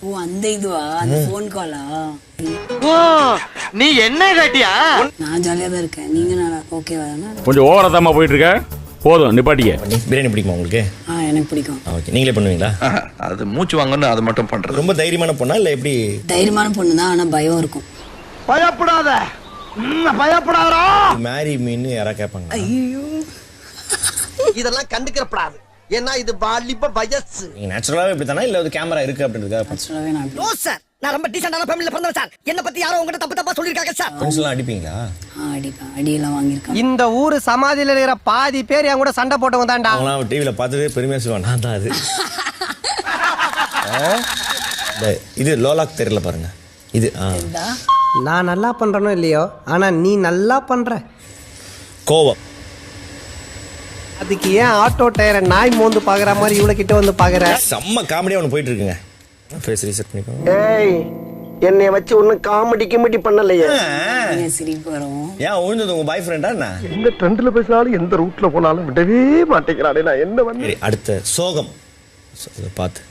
ஓ அந்த இதுவா அந்த ஃபோன் காலா? ஓ நீ என்ன கேட்டியா? நான் ஜாலியா தான் இருக்கேன். நீங்க நான் ஓகேவா தானே? கொஞ்சம் ஓவரா தாமா போயிட்டு இருக்க. போதும் நிப்பாட்டிக்க. பிரியாணி பிடிக்குமா உங்களுக்கு? எனக்கு பிடிக்கும். ஓகே, நீங்களே பண்ணுவீங்களா? அது மூச்சு வாங்கன்னு அது மட்டும் பண்றது. ரொம்ப தைரியமான பொண்ணா இல்லை எப்படி? தைரியமான பொண்ணு தான், ஆனா பயம் இருக்கும். பயப்படாத, பயப்படாதா. மேரி மீன்னு யாரா கேட்பாங்க? ஐயோ இதெல்லாம் கண்டுக்கிறப்படாது. ஏன்னா இது வாலிப வயசு. நீங்க நேச்சுரலாவே இப்படி தானா இல்ல அது கேமரா இருக்கு அப்படின்றதுக்காக? ஆக்சுவலாவே நான் நோ சார், நான் ரொம்ப டீசென்ட்டான ஃபேமிலில பிறந்தவன் சார். என்ன பத்தி யாரோ உங்ககிட்ட தப்பு தப்பா சொல்லிருக்காங்க சார். ஃப்ரெண்ட்ஸ்லாம் அடிப்பீங்களா? அடிப்பேன், அடியெல்லாம் வாங்கியிருக்கேன். இந்த ஊரு சமாதியில இருக்கிற பாதி பேர் என் கூட சண்டை போட்டவங்க தான்டா. அவங்களாம் டிவில பார்த்துட்டு பெருமையா சொல்லுவாங்க, நான் தான் அது. இது லோலாக் தெரியல பாருங்க. இது நான் நல்லா பண்றனோ இல்லையோ, ஆனா நீ நல்லா பண்ற. கோவம். அதுக்கு ஏன் ஆட்டோ டயரை நாய் மோந்து பாக்குற மாதிரி இவ்வளவு கிட்ட வந்து பாக்குற? செம்ம காமெடியா ஒன்று போயிட்டு இருக்குங்க. ஃபேஸ் ரீசெட் பண்ணிக்கோ. ஏய், என்னை வச்சு ஒன்னும் காமெடி கிமெடி பண்ணலையே. சிரிப்பு வரும். ஏன் உழுந்தது உங்க பாய் ஃப்ரெண்டா என்ன? எந்த ட்ரெண்ட்ல பேசினாலும் எந்த ரூட்ல போனாலும் விடவே மாட்டேங்கிறானே. நான் என்ன பண்ண? அடுத்த சோகம். இதை பார்த்து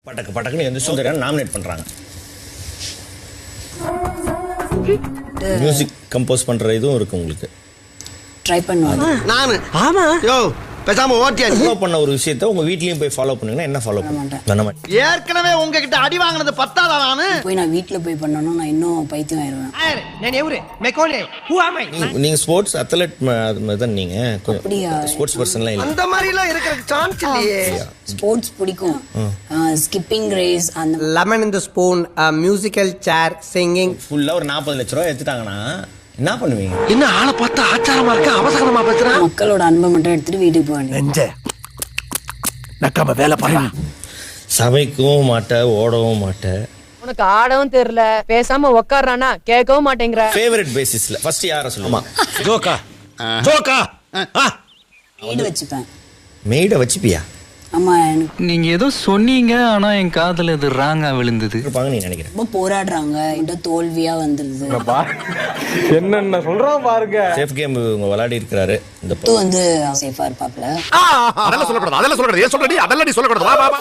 பட்டக்கு பட்டக்குன்னு எந்த சுந்தரியான நாமினேட் பண்றாங்க. மியூசிக் கம்போஸ் பண்ற இதுவும் இருக்கு உங்களுக்கு. ட்ரை பண்ணுவாங்க. நானு ஆமா யோ பேசாம ஓட்டியா. ஃபாலோ பண்ண ஒரு விஷயத்தை உங்க வீட்லயும் போய் ஃபாலோ பண்ணுங்கன்னா என்ன ஃபாலோ பண்ண மாட்டேன். ஏற்கனவே உங்ககிட்ட அடி வாங்குனது பத்தாதா? நானு போய் நான் வீட்ல போய் பண்ணனும், நான் இன்னும் பைத்தியம் ஆயிருவேன். நான் எவரு மெக்கோனே ஹூ ஆம் ஐ? நீங்க ஸ்போர்ட்ஸ் அத்லெட் தான் நீங்க. ஸ்போர்ட்ஸ் பர்சன்லாம் இல்ல. அந்த மாதிரி எல்லாம் இருக்கிற சான்ஸ் இல்லையே. ஸ்போர்ட்ஸ் பிடிக்கும். ஸ்கிப்பிங் ரேஸ் அந்த lemon in the spoon, musical chair, singing. ஃபுல்லா ஒரு 40 லட்சம் ரூபாய் எடுத்துட்டாங்கன்னா என்ன பண்ணுவீங்க? என்ன ஆளை பார்த்தா ஆச்சாரமா இருக்க, அவசரமா பேசுற? மக்களோட அன்பை மட்டும் எடுத்துட்டு வீட்டுக்கு போவேன். நக்காம வேலை பாரு. சபைக்கவும் மாட்ட, ஓடவும் மாட்ட. உனக்கு ஆடவும் தெரியல, பேசாம உட்கார்றானா கேட்கவும் மாட்டேங்கிற. ஃபேவரட் பேசிஸ்ல ஃபர்ஸ்ட் யாரை சொல்லுமா? ஜோக்கா ஜோக்கா. வீடு வச்சுப்பேன். மெய்ட வச்சுப்பியா? ஆமா, எனக்கு நீங்க ஏதோ சொன்னீங்க, ஆனா என் காதுல இது ராங்கா விழுந்தது. இருப்பாங்க நீ நினைக்கிறேன். ரொம்ப போராடுறாங்க, இந்த தோல்வியா வந்துருது. என்னென்ன சொல்றான் பாருங்க. சேஃப் கேம் உங்க விளையாடி இருக்கிறாரு. இந்த வந்து சேஃபா இருப்பாப்ல. அதெல்லாம் சொல்லக்கூடாது, அதெல்லாம் சொல்லக்கூடாது. ஏன் சொல்றடி? அதெல்லாம் நீ சொல்லக்கூடாது. வா வா வா.